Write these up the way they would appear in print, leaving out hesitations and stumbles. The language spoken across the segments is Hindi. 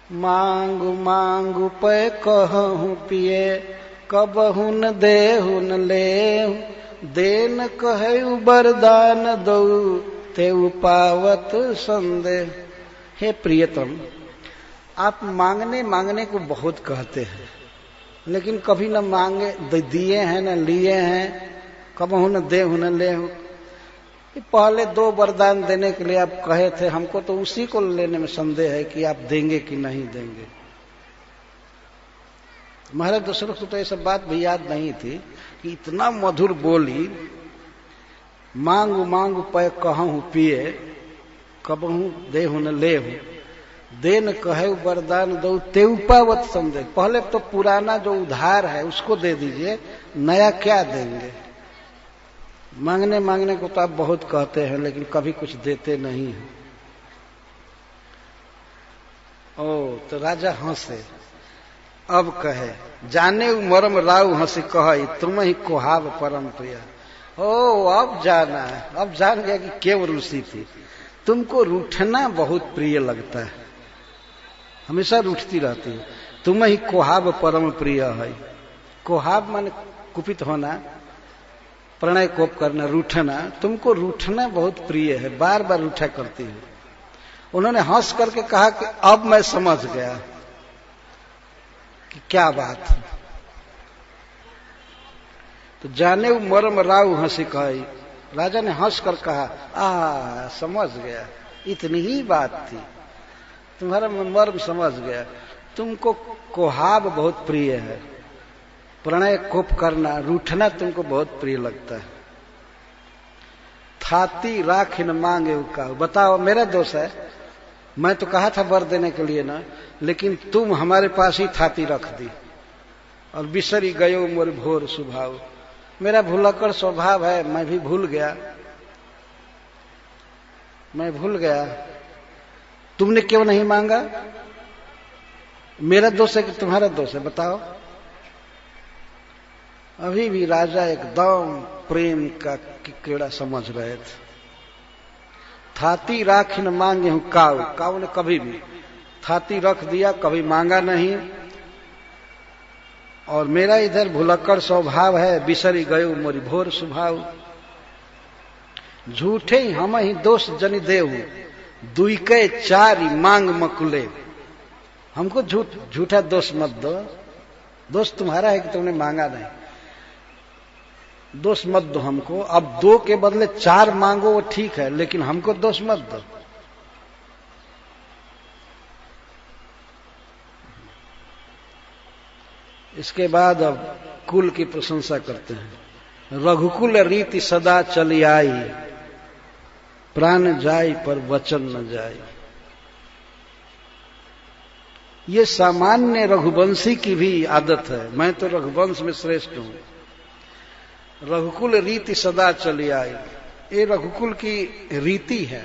मांगु मांगु पै कहूँ पिए, कबहु न देहु न लेहु, देन कहु बरदान दऊ, तेउ पावत संदेह। हे प्रियतम, आप मांगने मांगने को बहुत कहते हैं, लेकिन कभी न मांगे दिए हैं न लिए हैं, कबहु न देहु न लेहु। पहले 2 वरदान देने के लिए आप कहे थे, हमको तो उसी को लेने में संदेह है कि आप देंगे कि नहीं देंगे। महाराज दशरथ को तो ये सब बात भी याद नहीं थी कि इतना मधुर बोली, मांगू मांगू पै कहूँ पिए, कबहू देहु न लेहु, देन कहे वरदान दो, तेउपावत संदेह। पहले तो पुराना जो उधार है उसको दे दीजिए, नया क्या देंगे। मांगने मांगने को तो आप बहुत कहते हैं, लेकिन कभी कुछ देते नहीं हैं। ओ तो राजा हंसे, अब कहे, जाने मरम राव हंसी कहे, तुम ही कोहाब परम प्रिय। ओ अब जाना है, अब जान गया कि क्यों रूसी थी। तुमको रूठना बहुत प्रिय लगता है, हमेशा रूठती रहती है। तुम ही कोहाब परम प्रिय है। कोहाब माने कुपित होना, प्रणय कोप करना, रूठना। तुमको रूठना बहुत प्रिय है, बार बार रूठा करती है। उन्होंने हंस करके कहा कि अब मैं समझ गया कि क्या बात है। तो जाने मरम राव हंसी कही, राजा ने हंस कर कहा, समझ गया, इतनी ही बात थी, तुम्हारा मर्म समझ गया। तुमको कोहाब बहुत प्रिय है, प्रणय कोप करना, रूठना तुमको बहुत प्रिय लगता है। थाती राख न मांगे का, बताओ मेरा दोष है। मैं तो कहा था वर देने के लिए ना, लेकिन तुम हमारे पास ही थाती रख दी और बिसरी गयो मोर भोर स्वभाव। मेरा भुलक्कड़ स्वभाव है, मैं भी भूल गया, मैं भूल गया। तुमने क्यों नहीं मांगा? मेरा दोष है कि तुम्हारा दोष है, बताओ। अभी भी राजा एकदम प्रेम का कीड़ा समझ रहे थे। थाती राख न मांगे हूं काऊ, काऊ ने कभी भी थाती रख दिया, कभी मांगा नहीं। और मेरा इधर भुलक्कड़ स्वभाव है, बिसरी गयो मोरी भोर स्वभाव। झूठे हम ही दोष जनि देहु, दुईके चारी मांग मकुले। हमको झूठा दोष मत दो, दोष तुम्हारा है कि तुमने मांगा नहीं, दोष मत दो हमको। अब 2 के बदले 4 मांगो वो ठीक है, लेकिन हमको दोष मत दो। इसके बाद अब कुल की प्रशंसा करते हैं। रघुकुल रीति सदा चली आई, प्राण जाई पर वचन न जाई। ये सामान्य रघुवंशी की भी आदत है, मैं तो रघुवंश में श्रेष्ठ हूं। रघुकुल रीति सदा चली आई, ये रघुकुल की रीति है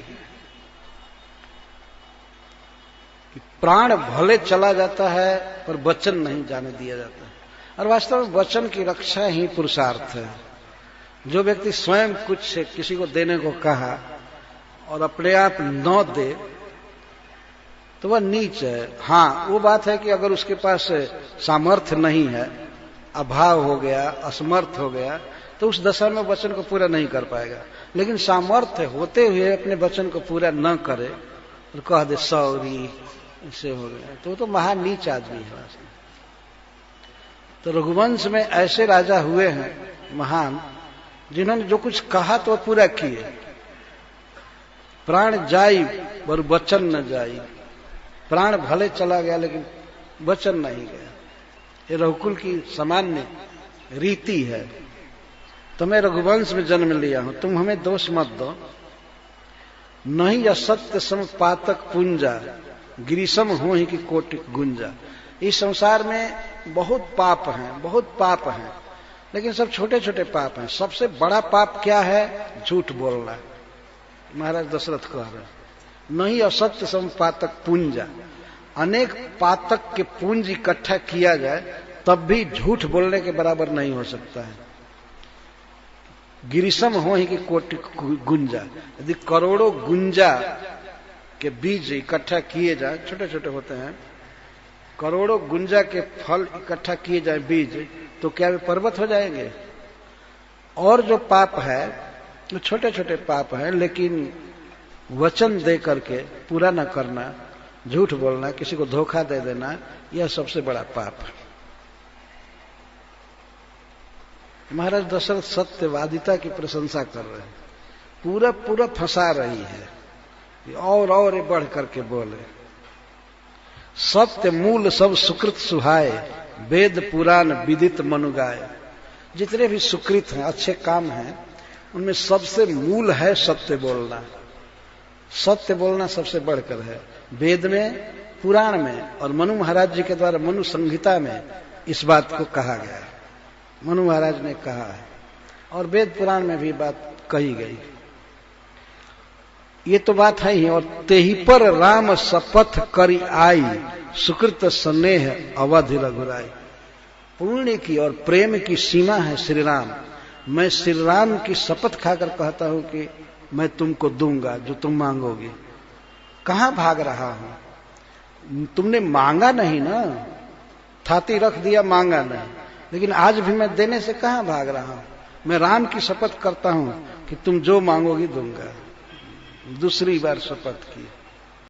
कि प्राण भले चला जाता है पर वचन नहीं जाने दिया जाता। और वास्तव में वचन की रक्षा ही पुरुषार्थ है। जो व्यक्ति स्वयं कुछ से किसी को देने को कहा और अपने आप न दे तो वह नीच है। हाँ, वो बात है कि अगर उसके पास सामर्थ्य नहीं है, अभाव हो गया, असमर्थ हो गया, तो उस दशा में वचन को पूरा नहीं कर पाएगा। लेकिन सामर्थ्य होते हुए अपने वचन को पूरा न करे और कह दे सॉरी, इससे हो गया, तो वो तो महान नीच आदमी है। तो रघुवंश में ऐसे राजा हुए हैं महान, जिन्होंने जो कुछ कहा तो वह पूरा किए। प्राण जाई और वचन न जाई, प्राण भले चला गया लेकिन वचन नहीं गया। ये रघुकुल की सामान्य रीति है। तो मैं रघुवंश में जन्म लिया हूं, तुम हमें दोष मत दो। नहीं असत्य सम पातक पुंजा, गिरिसम हो ही कि कोटि गुंजा। इस संसार में बहुत पाप हैं, बहुत पाप हैं, लेकिन सब छोटे छोटे पाप हैं। सबसे बड़ा पाप क्या है? झूठ बोलना। महाराज दशरथ कह रहे हैं, नहीं असत्य सम पातक पुंजा। अनेक पातक के पुंज इकट्ठा किया जाए तब भी झूठ बोलने के बराबर नहीं हो सकता है। गिरिसम हो ही कि कोटि गुंजा। यदि करोड़ों गुंजा के बीज इकट्ठा किए जाए, छोटे छोटे होते हैं, करोड़ों गुंजा के फल इकट्ठा किए जाए बीज, तो क्या वे पर्वत हो जाएंगे? और जो पाप है वो छोटे छोटे पाप है, लेकिन वचन दे करके पूरा न करना, झूठ बोलना, किसी को धोखा दे देना, यह सबसे बड़ा पाप है। महाराज दशरथ सत्यवादिता की प्रशंसा कर रहे हैं, पूरा पूरा फंसा रही है और ये बढ़ करके बोले। सत्य मूल सब सुकृत सुहाए, वेद पुराण विदित मनु गाए। जितने भी सुकृत हैं, अच्छे काम हैं, उनमें सबसे मूल है सत्य बोलना। सत्य बोलना सबसे बढ़कर है। वेद में, पुराण में और मनु महाराज जी के द्वारा मनु संहिता में इस बात को कहा गया है, मनु महाराज ने कहा है, और वेद पुराण में भी बात कही गई। ये तो बात है ही। और तेहि पर राम शपथ करी आई, सुकृत स्नेह अवधि रघुराई। पुण्य की और प्रेम की सीमा है श्री राम। मैं श्री राम की शपथ खाकर कहता हूं कि मैं तुमको दूंगा जो तुम मांगोगे। कहां भाग रहा हूं? तुमने मांगा नहीं ना, थाती रख दिया, मांगा नहीं, लेकिन आज भी मैं देने से कहां भाग रहा हूं? मैं राम की शपथ करता हूं कि तुम जो मांगोगी दूंगा। दूसरी बार शपथ की।